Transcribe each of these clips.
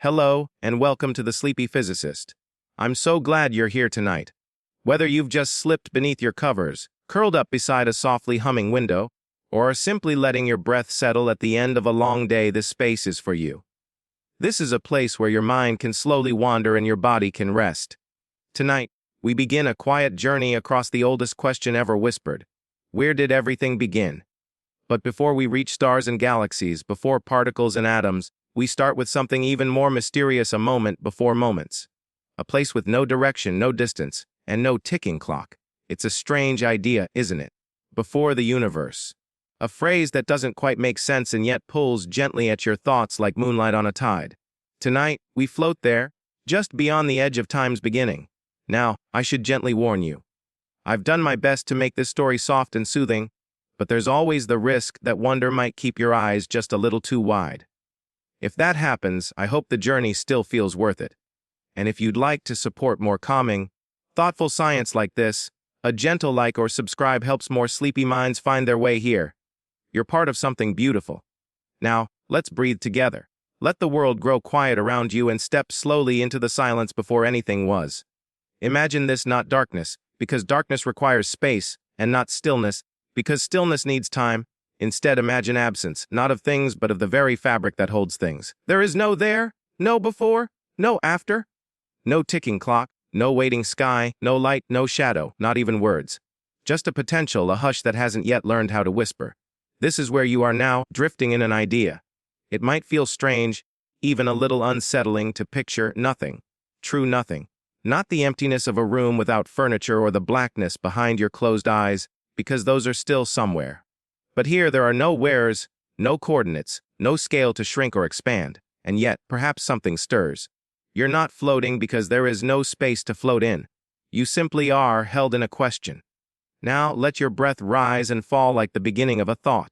Hello, and welcome to the Sleepy Physicist. I'm so glad you're here tonight. Whether you've just slipped beneath your covers, curled up beside a softly humming window, or are simply letting your breath settle at the end of a long day, this space is for you. This is a place where your mind can slowly wander and your body can rest. Tonight, we begin a quiet journey across the oldest question ever whispered. Where did everything begin? But before we reach stars and galaxies, before particles and atoms, we start with something even more mysterious, a moment before moments. A place with no direction, no distance, and no ticking clock. It's a strange idea, isn't it? Before the universe. A phrase that doesn't quite make sense and yet pulls gently at your thoughts like moonlight on a tide. Tonight, we float there, just beyond the edge of time's beginning. Now, I should gently warn you. I've done my best to make this story soft and soothing, but there's always the risk that wonder might keep your eyes just a little too wide. If that happens, I hope the journey still feels worth it. And if you'd like to support more calming, thoughtful science like this, a gentle like or subscribe helps more sleepy minds find their way here. You're part of something beautiful. Now, let's breathe together. Let the world grow quiet around you and step slowly into the silence before anything was. Imagine this, not darkness, because darkness requires space, and not stillness, because stillness needs time. Instead, imagine absence, not of things, but of the very fabric that holds things. There is no there, no before, no after, no ticking clock, no waiting sky, no light, no shadow, not even words. Just a potential, a hush that hasn't yet learned how to whisper. This is where you are now, drifting in an idea. It might feel strange, even a little unsettling, to picture nothing, true nothing. Not the emptiness of a room without furniture or the blackness behind your closed eyes, because those are still somewhere. But here there are no wheres, no coordinates, no scale to shrink or expand, and yet perhaps something stirs. You're not floating because there is no space to float in. You simply are held in a question. Now let your breath rise and fall like the beginning of a thought.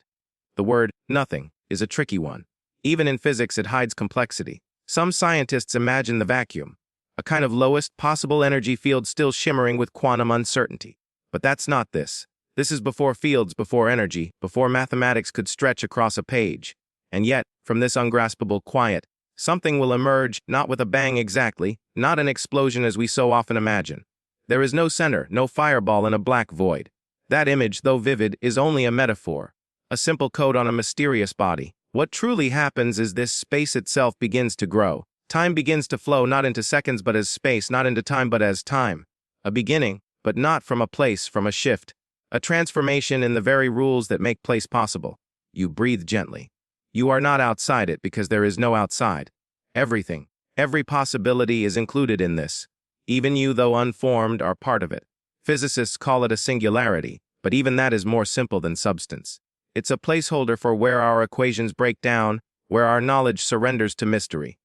The word nothing is a tricky one. Even in physics it hides complexity. Some scientists imagine the vacuum, a kind of lowest possible energy field still shimmering with quantum uncertainty. But that's not this. This is before fields, before energy, before mathematics could stretch across a page. And yet, from this ungraspable quiet, something will emerge, not with a bang exactly, not an explosion as we so often imagine. There is no center, no fireball in a black void. That image, though vivid, is only a metaphor, a simple code on a mysterious body. What truly happens is this space itself begins to grow. Time begins to flow not into seconds but as space, not into time but as time. A beginning, but not from a place, from a shift. A transformation in the very rules that make place possible. You breathe gently. You are not outside it because there is no outside. Everything, every possibility is included in this. Even you, though unformed, are part of it. Physicists call it a singularity, but even that is more simple than substance. It's a placeholder for where our equations break down, where our knowledge surrenders to mystery.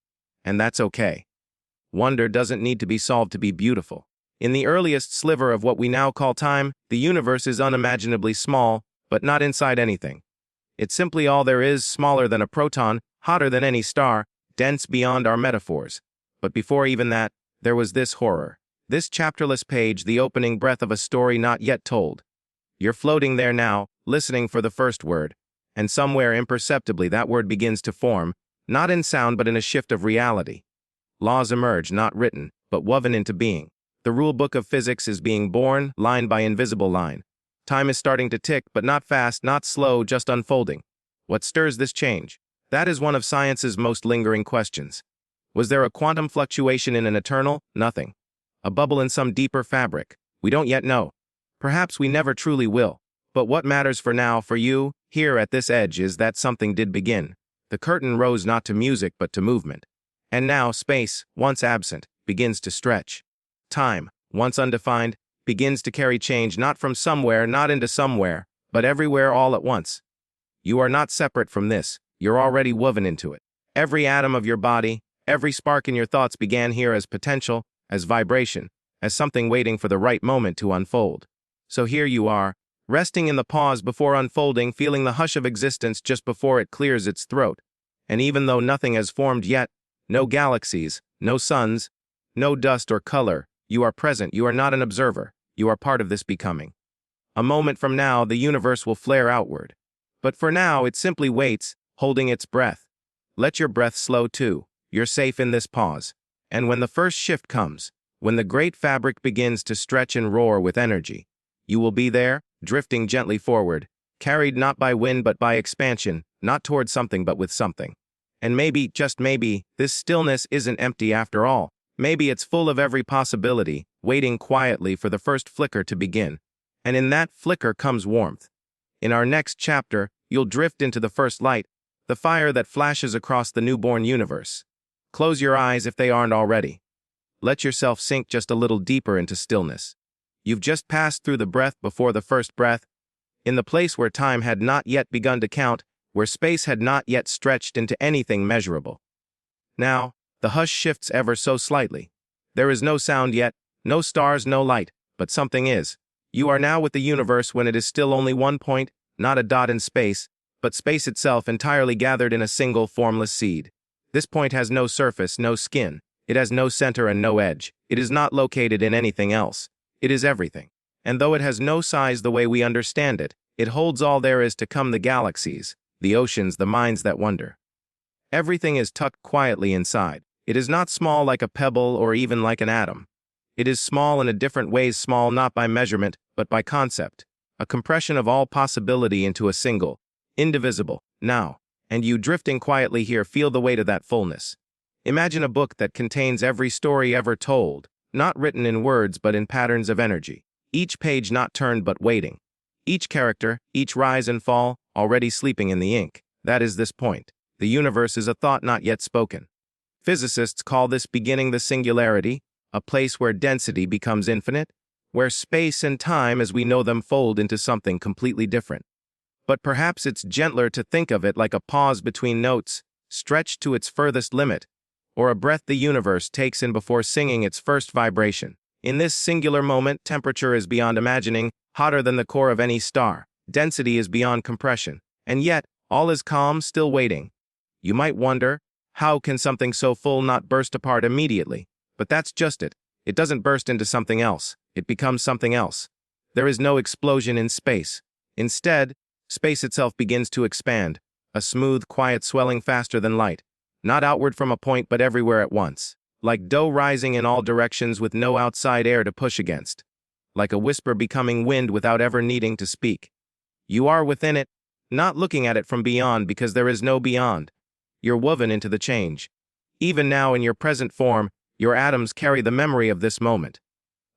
And that's okay. Wonder doesn't need to be solved to be beautiful. In the earliest sliver of what we now call time, the universe is unimaginably small, but not inside anything. It's simply all there is, smaller than a proton, hotter than any star, dense beyond our metaphors. But before even that, there was this horror. This chapterless page, the opening breath of a story not yet told. You're floating there now, listening for the first word, and somewhere imperceptibly that word begins to form, not in sound but in a shift of reality. Laws emerge, not written, but woven into being. The rule book of physics is being born, line by invisible line. Time is starting to tick, but not fast, not slow, just unfolding. What stirs this change? That is one of science's most lingering questions. Was there a quantum fluctuation in an eternal nothing? A bubble in some deeper fabric? We don't yet know. Perhaps we never truly will. But what matters for now, for you, here at this edge, is that something did begin. The curtain rose not to music but to movement. And now space, once absent, begins to stretch. Time, once undefined, begins to carry change not from somewhere, not into somewhere, but everywhere all at once. You are not separate from this, you're already woven into it. Every atom of your body, every spark in your thoughts began here as potential, as vibration, as something waiting for the right moment to unfold. So here you are, resting in the pause before unfolding, feeling the hush of existence just before it clears its throat. And even though nothing has formed yet, no galaxies, no suns, no dust or color, you are present, you are not an observer, you are part of this becoming. A moment from now, the universe will flare outward. But for now, it simply waits, holding its breath. Let your breath slow too. You're safe in this pause. And when the first shift comes, when the great fabric begins to stretch and roar with energy, you will be there, drifting gently forward, carried not by wind but by expansion, not toward something but with something. And maybe, just maybe, this stillness isn't empty after all. Maybe it's full of every possibility, waiting quietly for the first flicker to begin. And in that flicker comes warmth. In our next chapter, you'll drift into the first light, the fire that flashes across the newborn universe. Close your eyes if they aren't already. Let yourself sink just a little deeper into stillness. You've just passed through the breath before the first breath, in the place where time had not yet begun to count, where space had not yet stretched into anything measurable. Now, the hush shifts ever so slightly. There is no sound yet, no stars, no light, but something is. You are now with the universe when it is still only one point, not a dot in space, but space itself entirely gathered in a single formless seed. This point has no surface, no skin. It has no center and no edge. It is not located in anything else. It is everything. And though it has no size the way we understand it, it holds all there is to come: the galaxies, the oceans, the minds that wonder. Everything is tucked quietly inside. It is not small like a pebble or even like an atom. It is small in a different ways, small not by measurement, but by concept. A compression of all possibility into a single, indivisible, now. And you drifting quietly here feel the weight of that fullness. Imagine a book that contains every story ever told, not written in words but in patterns of energy. Each page not turned but waiting. Each character, each rise and fall, already sleeping in the ink. That is this point. The universe is a thought not yet spoken. Physicists call this beginning the singularity, a place where density becomes infinite, where space and time as we know them fold into something completely different. But perhaps it's gentler to think of it like a pause between notes, stretched to its furthest limit, or a breath the universe takes in before singing its first vibration. In this singular moment, temperature is beyond imagining, hotter than the core of any star. Density is beyond compression, and yet, all is calm, still waiting. You might wonder, how can something so full not burst apart immediately? But that's just it. It doesn't burst into something else. It becomes something else. There is no explosion in space. Instead, space itself begins to expand, a smooth, quiet swelling faster than light, not outward from a point but everywhere at once, like dough rising in all directions with no outside air to push against, like a whisper becoming wind without ever needing to speak. You are within it, not looking at it from beyond because there is no beyond. You're woven into the change. Even now in your present form, your atoms carry the memory of this moment.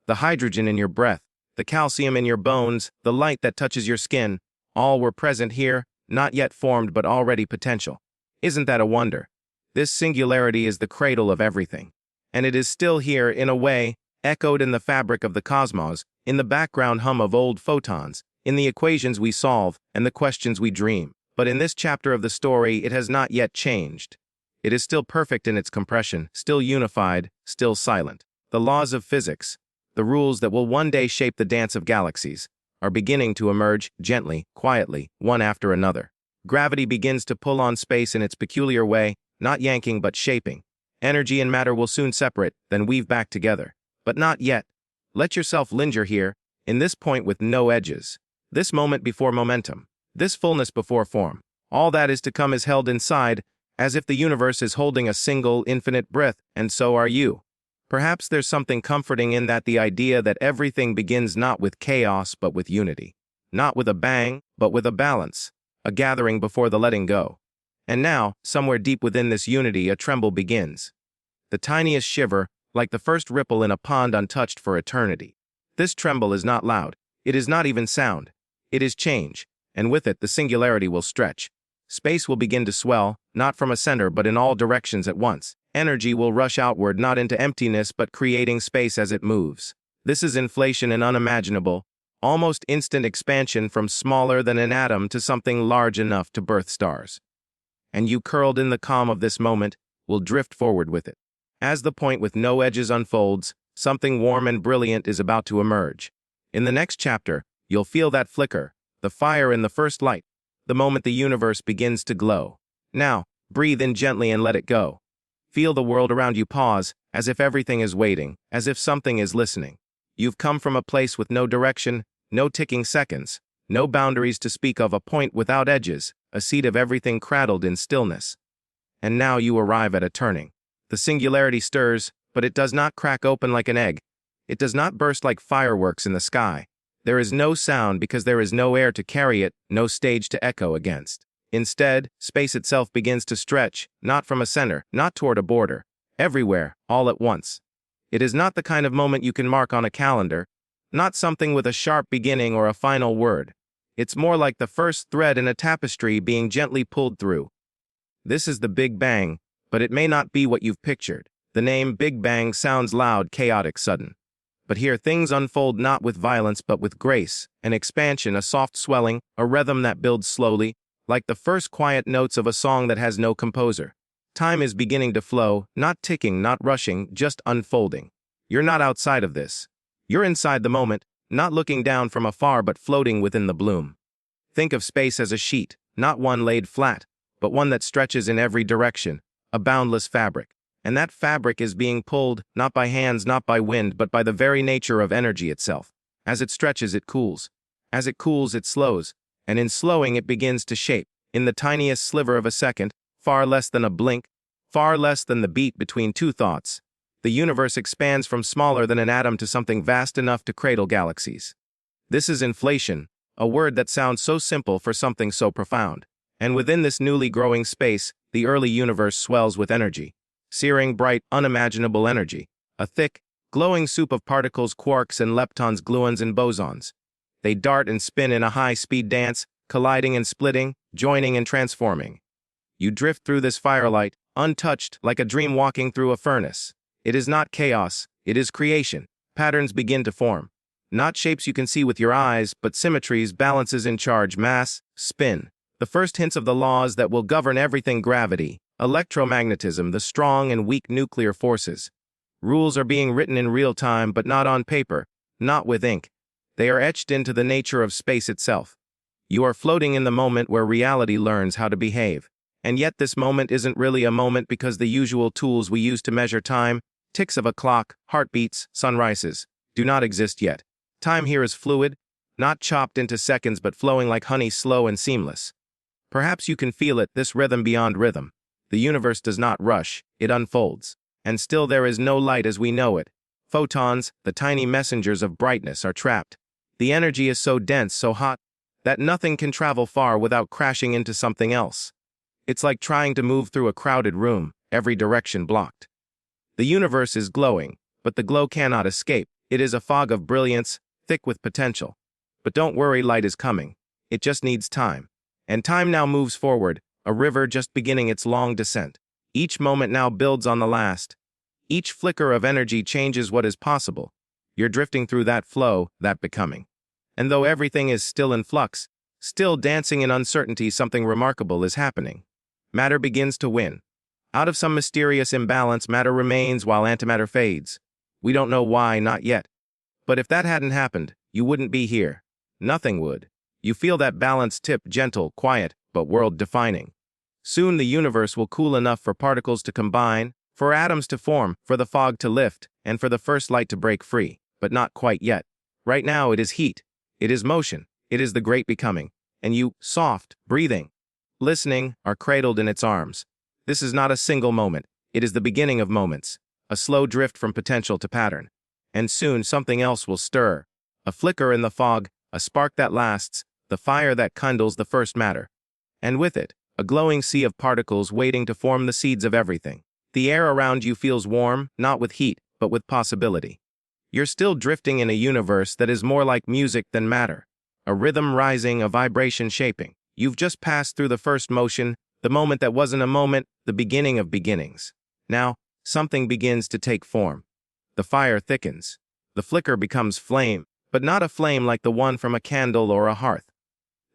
The hydrogen in your breath, the calcium in your bones, the light that touches your skin, all were present here, not yet formed but already potential. Isn't that a wonder? This singularity is the cradle of everything. And it is still here, in a way, echoed in the fabric of the cosmos, in the background hum of old photons, in the equations we solve and the questions we dream. But in this chapter of the story, it has not yet changed. It is still perfect in its compression, still unified, still silent. The laws of physics, the rules that will one day shape the dance of galaxies, are beginning to emerge gently, quietly, one after another. Gravity begins to pull on space in its peculiar way, not yanking but shaping. Energy and matter will soon separate, then weave back together. But not yet. Let yourself linger here, in this point with no edges. This moment before momentum. This fullness before form. All that is to come is held inside, as if the universe is holding a single, infinite breath, and so are you. Perhaps there's something comforting in that, the idea that everything begins not with chaos but with unity. Not with a bang, but with a balance. A gathering before the letting go. And now, somewhere deep within this unity, a tremble begins. The tiniest shiver, like the first ripple in a pond untouched for eternity. This tremble is not loud. It is not even sound. It is change, and with it the singularity will stretch. Space will begin to swell, not from a center but in all directions at once. Energy will rush outward, not into emptiness but creating space as it moves. This is inflation and unimaginable, almost instant expansion from smaller than an atom to something large enough to birth stars. And you, curled in the calm of this moment, will drift forward with it. As the point with no edges unfolds, something warm and brilliant is about to emerge. In the next chapter, you'll feel that flicker, the fire in the first light, the moment the universe begins to glow. Now, breathe in gently and let it go. Feel the world around you pause, as if everything is waiting, as if something is listening. You've come from a place with no direction, no ticking seconds, no boundaries to speak of, a point without edges, a seat of everything cradled in stillness. And now you arrive at a turning. The singularity stirs, but it does not crack open like an egg. It does not burst like fireworks in the sky. There is no sound because there is no air to carry it, no stage to echo against. Instead, space itself begins to stretch, not from a center, not toward a border. Everywhere, all at once. It is not the kind of moment you can mark on a calendar, not something with a sharp beginning or a final word. It's more like the first thread in a tapestry being gently pulled through. This is the Big Bang, but it may not be what you've pictured. The name Big Bang sounds loud, chaotic, sudden. But here things unfold not with violence but with grace, an expansion, a soft swelling, a rhythm that builds slowly, like the first quiet notes of a song that has no composer. Time is beginning to flow, not ticking, not rushing, just unfolding. You're not outside of this. You're inside the moment, not looking down from afar but floating within the bloom. Think of space as a sheet, not one laid flat, but one that stretches in every direction, a boundless fabric. And that fabric is being pulled, not by hands, not by wind, but by the very nature of energy itself. As it stretches, it cools. As it cools, it slows. And in slowing, it begins to shape. In the tiniest sliver of a second, far less than a blink, far less than the beat between two thoughts, the universe expands from smaller than an atom to something vast enough to cradle galaxies. This is inflation, a word that sounds so simple for something so profound. And within this newly growing space, the early universe swells with energy. Searing, bright, unimaginable energy. A thick, glowing soup of particles, quarks and leptons, gluons and bosons. They dart and spin in a high-speed dance, colliding and splitting, joining and transforming. You drift through this firelight, untouched, like a dream walking through a furnace. It is not chaos, it is creation. Patterns begin to form. Not shapes you can see with your eyes, but symmetries, balances in charge, mass, spin. The first hints of the laws that will govern everything: gravity, electromagnetism, the strong and weak nuclear forces. Rules are being written in real time, but not on paper, not with ink. They are etched into the nature of space itself. You are floating in the moment where reality learns how to behave. And yet this moment isn't really a moment because the usual tools we use to measure time, ticks of a clock, heartbeats, sunrises, do not exist yet. Time here is fluid, not chopped into seconds but flowing like honey, slow and seamless. Perhaps you can feel it, this rhythm beyond rhythm. The universe does not rush, it unfolds. And still there is no light as we know it. Photons, the tiny messengers of brightness, are trapped. The energy is so dense, so hot, that nothing can travel far without crashing into something else. It's like trying to move through a crowded room, every direction blocked. The universe is glowing, but the glow cannot escape. It is a fog of brilliance, thick with potential. But don't worry, light is coming. It just needs time. And time now moves forward, a river just beginning its long descent. Each moment now builds on the last. Each flicker of energy changes what is possible. You're drifting through that flow, that becoming. And though everything is still in flux, still dancing in uncertainty, something remarkable is happening. Matter begins to win. Out of some mysterious imbalance, matter remains while antimatter fades. We don't know why, not yet. But if that hadn't happened, you wouldn't be here. Nothing would. You feel that balance tip, gentle, quiet, but world-defining. Soon the universe will cool enough for particles to combine, for atoms to form, for the fog to lift, and for the first light to break free. But not quite yet. Right now it is heat. It is motion. It is the great becoming. And you, soft, breathing, listening, are cradled in its arms. This is not a single moment. It is the beginning of moments. A slow drift from potential to pattern. And soon something else will stir. A flicker in the fog, a spark that lasts, the fire that kindles the first matter. And with it, a glowing sea of particles waiting to form the seeds of everything. The air around you feels warm, not with heat, but with possibility. You're still drifting in a universe that is more like music than matter. A rhythm rising, a vibration shaping. You've just passed through the first motion, the moment that wasn't a moment, the beginning of beginnings. Now, something begins to take form. The fire thickens. The flicker becomes flame, but not a flame like the one from a candle or a hearth.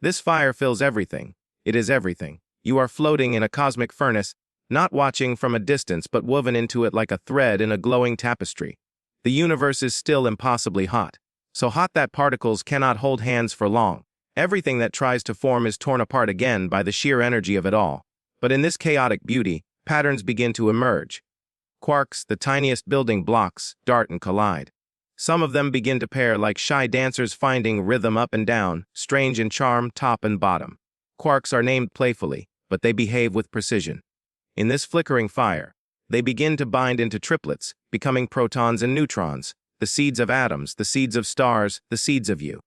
This fire fills everything. It is everything. You are floating in a cosmic furnace, not watching from a distance but woven into it like a thread in a glowing tapestry. The universe is still impossibly hot. So hot that particles cannot hold hands for long. Everything that tries to form is torn apart again by the sheer energy of it all. But in this chaotic beauty, patterns begin to emerge. Quarks, the tiniest building blocks, dart and collide. Some of them begin to pair like shy dancers finding rhythm up and down, strange in charm, top and bottom. Quarks are named playfully, but they behave with precision. In this flickering fire, They begin to bind into triplets, becoming protons and neutrons, the seeds of atoms, the seeds of stars, the seeds of you.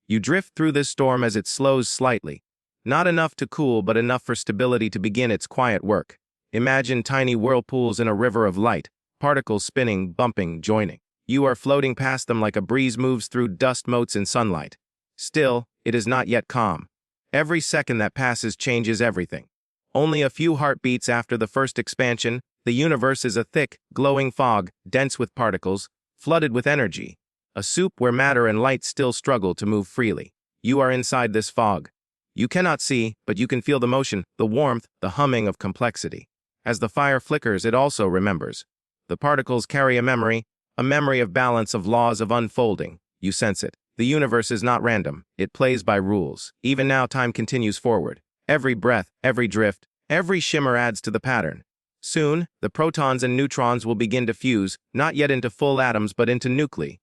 You drift through this storm as it slows slightly. Not enough to cool, but enough for stability to begin its quiet work. Imagine tiny whirlpools in a river of light, particles spinning, bumping, joining. You are floating past them like a breeze moves through dust motes in sunlight. Still, it is not yet calm. Every second that passes changes everything. Only a few heartbeats after the first expansion, the universe is a thick, glowing fog, dense with particles, flooded with energy. A soup where matter and light still struggle to move freely. You are inside this fog. You cannot see, but you can feel the motion, the warmth, the humming of complexity. As the fire flickers, it also remembers. The particles carry a memory of balance, of laws of unfolding. You sense it. The universe is not random. It plays by rules. Even now, time continues forward. Every breath, every drift, every shimmer adds to the pattern. Soon, the protons and neutrons will begin to fuse, not yet into full atoms but into nuclei.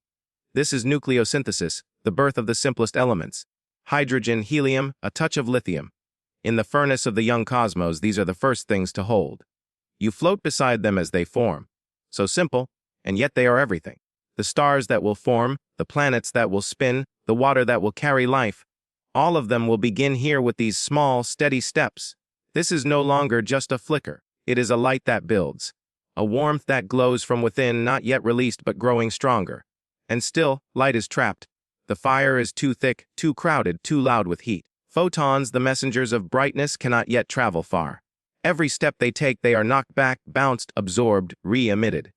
This is nucleosynthesis, the birth of the simplest elements. Hydrogen, helium, a touch of lithium. In the furnace of the young cosmos, these are the first things to hold. You float beside them as they form. So simple, and yet they are everything. The stars that will form, the planets that will spin, the water that will carry life, all of them will begin here with these small, steady steps. This is no longer just a flicker. It is a light that builds. A warmth that glows from within, not yet released but growing stronger. And still, light is trapped. The fire is too thick, too crowded, too loud with heat. Photons, the messengers of brightness, cannot yet travel far. Every step they take, they are knocked back, bounced, absorbed, re-emitted.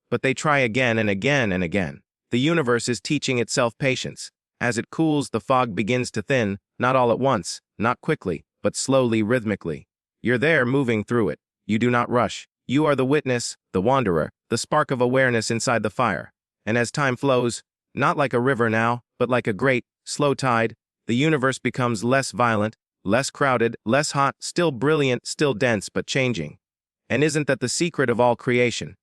But they try again and again and again. The universe is teaching itself patience. As it cools, the fog begins to thin, not all at once, not quickly, but slowly, rhythmically. You're there, moving through it. You do not rush. You are the witness, the wanderer, the spark of awareness inside the fire. And as time flows, not like a river now, but like a great, slow tide, the universe becomes less violent, less crowded, less hot, still brilliant, still dense, but changing. And isn't that the secret of all creation?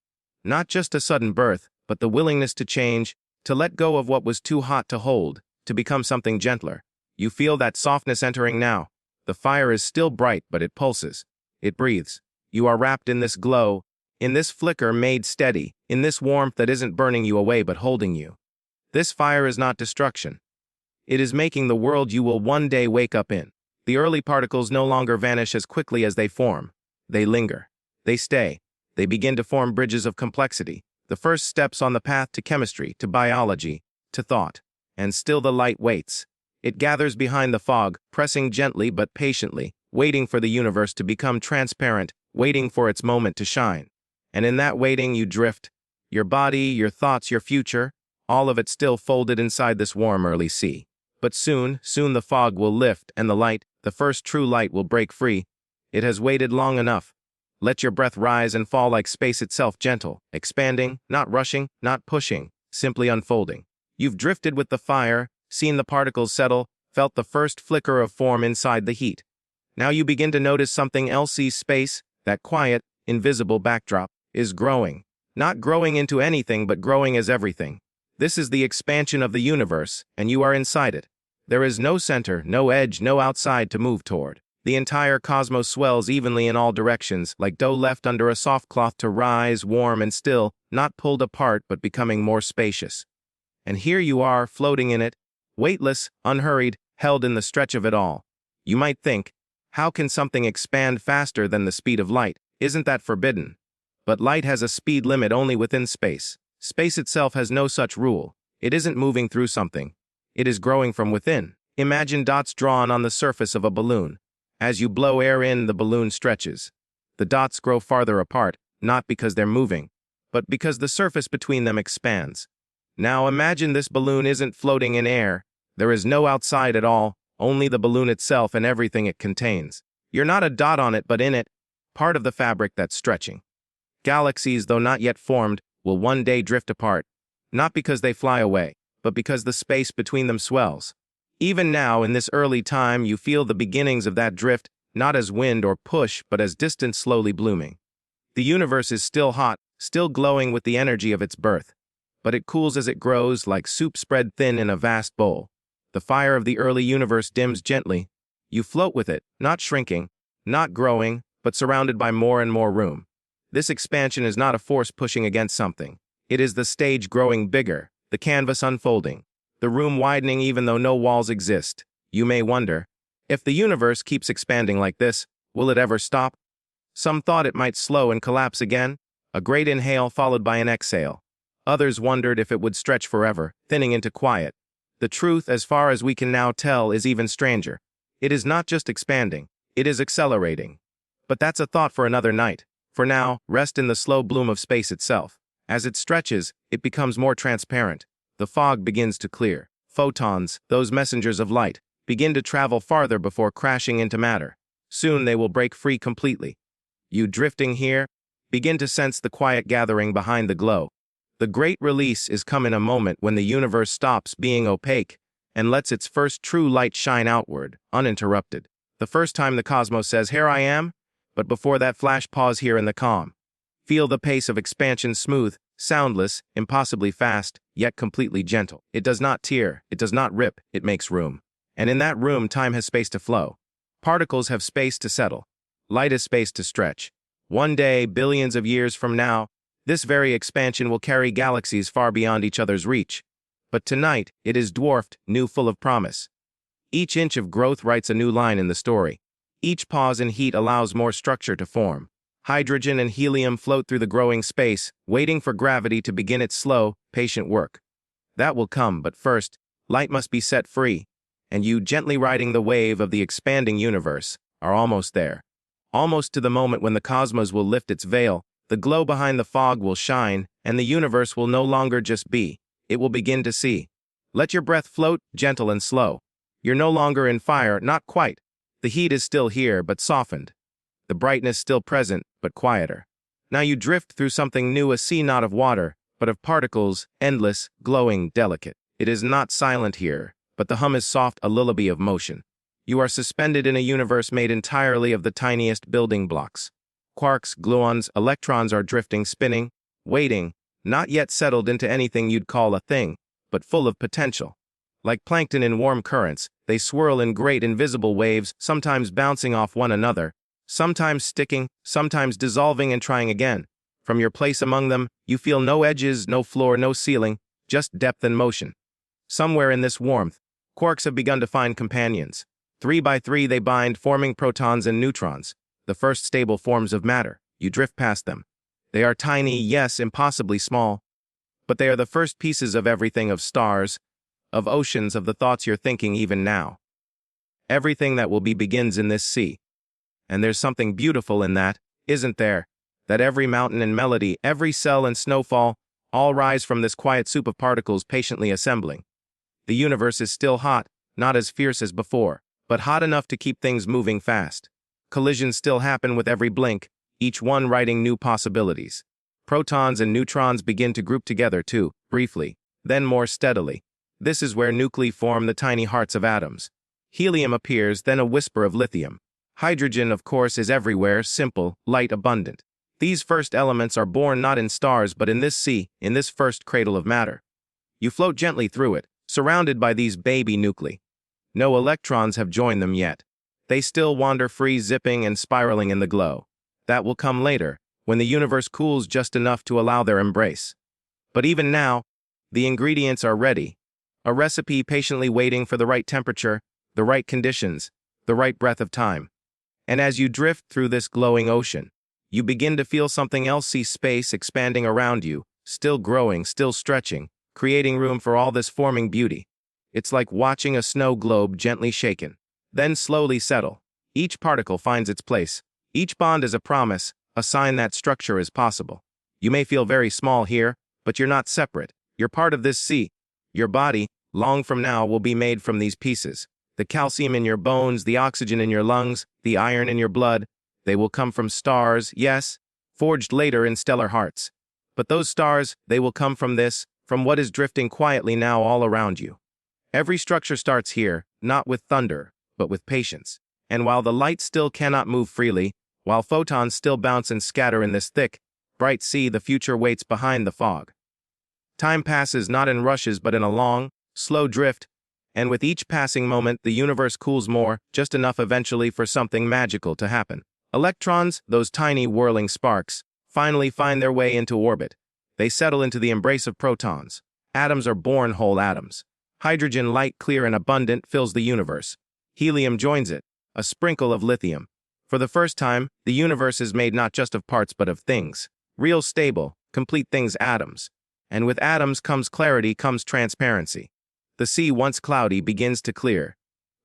Not just a sudden birth, but the willingness to change, to let go of what was too hot to hold, to become something gentler. You feel that softness entering now. The fire is still bright, but it pulses. It breathes. You are wrapped in this glow, in this flicker made steady, in this warmth that isn't burning you away but holding you. This fire is not destruction. It is making the world you will one day wake up in. The early particles no longer vanish as quickly as they form. They linger. They stay. They begin to form bridges of complexity, the first steps on the path to chemistry, to biology, to thought. And still the light waits. It gathers behind the fog, pressing gently but patiently, waiting for the universe to become transparent, waiting for its moment to shine. And in that waiting you drift. Your body, your thoughts, your future, all of it still folded inside this warm early sea. But soon the fog will lift and the light, the first true light, will break free. It has waited long enough. Let your breath rise and fall like space itself, gentle, expanding, not rushing, not pushing, simply unfolding. You've drifted with the fire, seen the particles settle, felt the first flicker of form inside the heat. Now you begin to notice something else. Space, that quiet, invisible backdrop, is growing. Not growing into anything, but growing as everything. This is the expansion of the universe, and you are inside it. There is no center, no edge, no outside to move toward. The entire cosmos swells evenly in all directions, like dough left under a soft cloth to rise, warm and still, not pulled apart but becoming more spacious. And here you are, floating in it, weightless, unhurried, held in the stretch of it all. You might think, how can something expand faster than the speed of light? Isn't that forbidden? But light has a speed limit only within space. Space itself has no such rule. It isn't moving through something. It is growing from within. Imagine dots drawn on the surface of a balloon. As you blow air in, the balloon stretches. The dots grow farther apart, not because they're moving, but because the surface between them expands. Now imagine this balloon isn't floating in air. There is no outside at all, only the balloon itself and everything it contains. You're not a dot on it, but in it, part of the fabric that's stretching. Galaxies, though not yet formed, will one day drift apart, not because they fly away, but because the space between them swells. Even now, in this early time, you feel the beginnings of that drift, not as wind or push, but as distance slowly blooming. The universe is still hot, still glowing with the energy of its birth, but it cools as it grows, like soup spread thin in a vast bowl. The fire of the early universe dims gently. You float with it, not shrinking, not growing, but surrounded by more and more room. This expansion is not a force pushing against something. It is the stage growing bigger, the canvas unfolding, the room widening even though no walls exist. You may wonder, if the universe keeps expanding like this, will it ever stop? Some thought it might slow and collapse again, a great inhale followed by an exhale. Others wondered if it would stretch forever, thinning into quiet. The truth, as far as we can now tell, is even stranger. It is not just expanding, it is accelerating. But that's a thought for another night. For now, rest in the slow bloom of space itself. As it stretches, it becomes more transparent. The fog begins to clear. Photons, those messengers of light, begin to travel farther before crashing into matter. Soon they will break free completely. You drifting here, begin to sense the quiet gathering behind the glow. The great release is come in a moment when the universe stops being opaque and lets its first true light shine outward, uninterrupted. The first time the cosmos says, "Here I am," but before that flash, pause here in the calm. Feel the pace of expansion smooth, soundless, impossibly fast, yet completely gentle. It does not tear, it does not rip, it makes room. And in that room, time has space to flow. Particles have space to settle. Light has space to stretch. One day, billions of years from now, this very expansion will carry galaxies far beyond each other's reach. But tonight, it is dwarfed, new, full of promise. Each inch of growth writes a new line in the story. Each pause in heat allows more structure to form. Hydrogen and helium float through the growing space, waiting for gravity to begin its slow, patient work. That will come, but first, light must be set free, and you, gently riding the wave of the expanding universe, are almost there. Almost to the moment when the cosmos will lift its veil, the glow behind the fog will shine, and the universe will no longer just be. It will begin to see. Let your breath float, gentle and slow. You're no longer in fire, not quite. The heat is still here, but softened. The brightness still present, but quieter. Now you drift through something new, a sea not of water, but of particles, endless, glowing, delicate. It is not silent here, but the hum is soft, a lullaby of motion. You are suspended in a universe made entirely of the tiniest building blocks. Quarks, gluons, electrons are drifting, spinning, waiting, not yet settled into anything you'd call a thing, but full of potential. Like plankton in warm currents, they swirl in great invisible waves, sometimes bouncing off one another, sometimes sticking, sometimes dissolving and trying again. From your place among them, you feel no edges, no floor, no ceiling, just depth and motion. Somewhere in this warmth, quarks have begun to find companions. 3 by 3 they bind, forming protons and neutrons, the first stable forms of matter. You drift past them. They are tiny, yes, impossibly small, but they are the first pieces of everything, of stars, of oceans, of the thoughts you're thinking even now. Everything that will be begins in this sea. And there's something beautiful in that, isn't there? That every mountain and melody, every cell and snowfall, all rise from this quiet soup of particles patiently assembling. The universe is still hot, not as fierce as before, but hot enough to keep things moving fast. Collisions still happen with every blink, each one writing new possibilities. Protons and neutrons begin to group together too, briefly, then more steadily. This is where nuclei form, the tiny hearts of atoms. Helium appears, then a whisper of lithium. Hydrogen, of course, is everywhere, simple, light, abundant. These first elements are born not in stars but in this sea, in this first cradle of matter. You float gently through it, surrounded by these baby nuclei. No electrons have joined them yet. They still wander free, zipping and spiraling in the glow. That will come later, when the universe cools just enough to allow their embrace. But even now, the ingredients are ready. A recipe patiently waiting for the right temperature, the right conditions, the right breath of time. And as you drift through this glowing ocean, you begin to feel something else, see space expanding around you, still growing, still stretching, creating room for all this forming beauty. It's like watching a snow globe gently shaken, then slowly settle. Each particle finds its place. Each bond is a promise, a sign that structure is possible. You may feel very small here, but you're not separate. You're part of this sea. Your body, long from now, will be made from these pieces. The calcium in your bones, the oxygen in your lungs, the iron in your blood, they will come from stars, yes, forged later in stellar hearts. But those stars, they will come from this, from what is drifting quietly now all around you. Every structure starts here, not with thunder, but with patience. And while the light still cannot move freely, while photons still bounce and scatter in this thick, bright sea, the future waits behind the fog. Time passes not in rushes but in a long, slow drift, and with each passing moment the universe cools more, just enough eventually for something magical to happen. Electrons, those tiny whirling sparks, finally find their way into orbit. They settle into the embrace of protons. Atoms are born whole atoms. Hydrogen, light, clear, and abundant, fills the universe. Helium joins it, a sprinkle of lithium. For the first time, the universe is made not just of parts but of things. Real, stable, complete things, atoms. And with atoms comes clarity, comes transparency. The sea, once cloudy, begins to clear.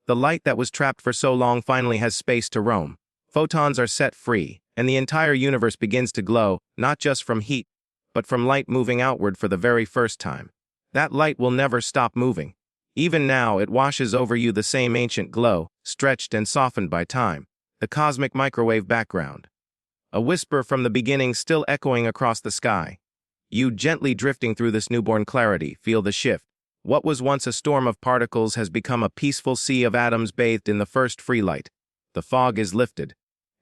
The light that was trapped for so long finally has space to roam. Photons are set free, and the entire universe begins to glow, not just from heat, but from light moving outward for the very first time. That light will never stop moving. Even now, it washes over you the same ancient glow, stretched and softened by time. The cosmic microwave background. A whisper from the beginning still echoing across the sky. You, gently drifting through this newborn clarity, feel the shift. What was once a storm of particles has become a peaceful sea of atoms bathed in the first free light. The fog is lifted.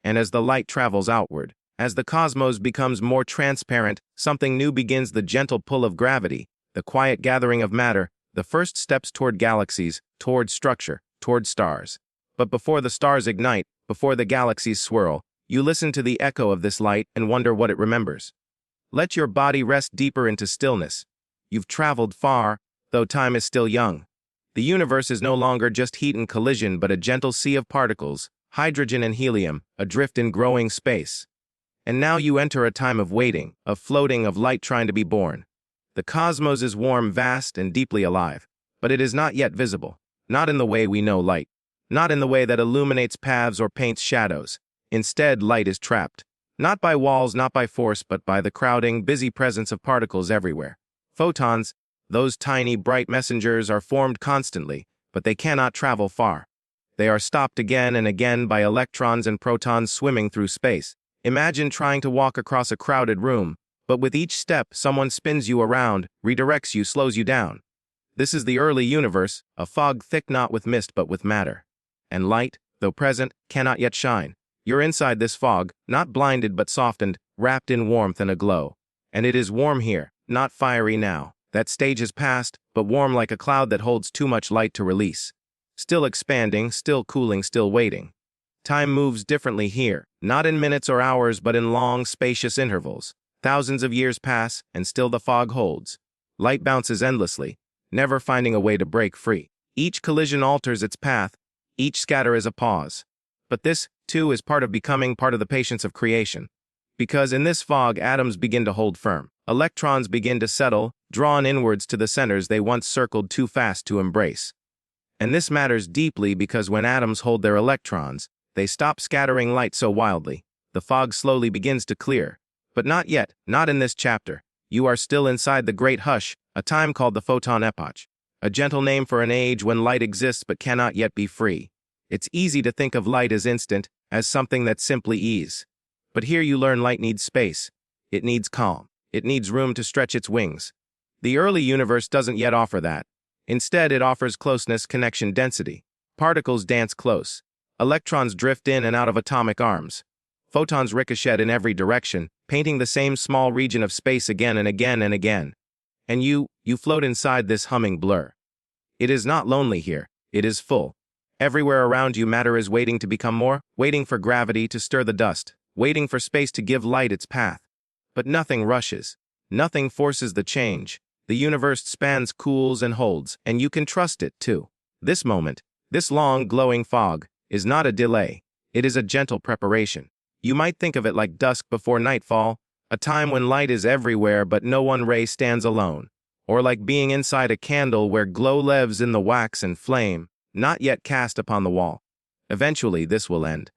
And as the light travels outward, as the cosmos becomes more transparent, something new begins: the gentle pull of gravity, the quiet gathering of matter, the first steps toward galaxies, toward structure, toward stars. But before the stars ignite, before the galaxies swirl, you listen to the echo of this light and wonder what it remembers. Let your body rest deeper into stillness. You've traveled far, though time is still young. The universe is no longer just heat and collision but a gentle sea of particles, hydrogen and helium, adrift in growing space. And now you enter a time of waiting, of floating, of light trying to be born. The cosmos is warm, vast, and deeply alive, but it is not yet visible, not in the way we know light, not in the way that illuminates paths or paints shadows. Instead, light is trapped, not by walls, not by force, but by the crowding, busy presence of particles everywhere. Photons, those tiny, bright messengers, are formed constantly, but they cannot travel far. They are stopped again and again by electrons and protons swimming through space. Imagine trying to walk across a crowded room, but with each step, someone spins you around, redirects you, slows you down. This is the early universe, a fog thick not with mist but with matter. And light, though present, cannot yet shine. You're inside this fog, not blinded but softened, wrapped in warmth and a glow. And it is warm here, not fiery now. That stage has passed, but warm like a cloud that holds too much light to release. Still expanding, still cooling, still waiting. Time moves differently here, not in minutes or hours but in long, spacious intervals. Thousands of years pass, and still the fog holds. Light bounces endlessly, never finding a way to break free. Each collision alters its path, each scatter is a pause. But this, too, is part of becoming, part of the patience of creation. Because in this fog, atoms begin to hold firm. Electrons begin to settle, drawn inwards to the centers they once circled too fast to embrace. And this matters deeply because when atoms hold their electrons, they stop scattering light so wildly. The fog slowly begins to clear. But not yet, not in this chapter. You are still inside the great hush, a time called the photon epoch. A gentle name for an age when light exists but cannot yet be free. It's easy to think of light as instant, as something that simply ease. But here you learn light needs space. It needs calm. It needs room to stretch its wings. The early universe doesn't yet offer that. Instead, it offers closeness, connection, density. Particles dance close. Electrons drift in and out of atomic arms. Photons ricochet in every direction, painting the same small region of space again and again and again. And you float inside this humming blur. It is not lonely here. It is full. Everywhere around you, matter is waiting to become more, waiting for gravity to stir the dust, waiting for space to give light its path. But nothing rushes. Nothing forces the change. The universe spans, cools, and holds, and you can trust it, too. This moment, this long, glowing fog, is not a delay. It is a gentle preparation. You might think of it like dusk before nightfall, a time when light is everywhere but no one ray stands alone. Or like being inside a candle where glow lives in the wax and flame, not yet cast upon the wall. Eventually, this will end.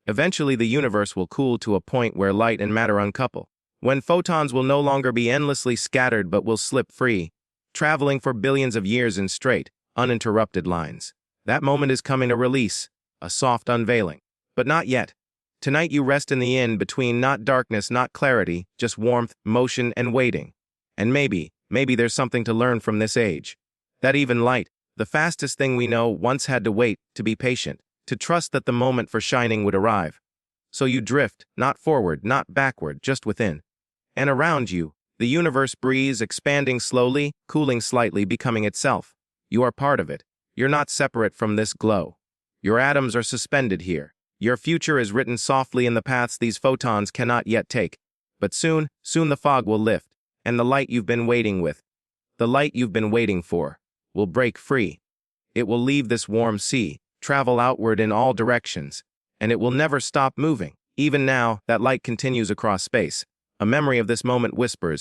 Eventually, the universe will cool to a point where light and matter uncouple. When photons will no longer be endlessly scattered but will slip free, traveling for billions of years in straight, uninterrupted lines. That moment is coming, a release, a soft unveiling. But not yet. Tonight you rest in the in between, not darkness, not clarity, just warmth, motion, and waiting. And maybe there's something to learn from this age. That even light, the fastest thing we know, once had to wait, to be patient, to trust that the moment for shining would arrive. So you drift, not forward, not backward, just within. And around you, the universe breathes, expanding slowly, cooling slightly, becoming itself. You are part of it. You're not separate from this glow. Your atoms are suspended here. Your future is written softly in the paths these photons cannot yet take. But soon the fog will lift, and the light you've been waiting for, will break free. It will leave this warm sea, travel outward in all directions, and it will never stop moving. Even now, that light continues across space. A memory of this moment whispers,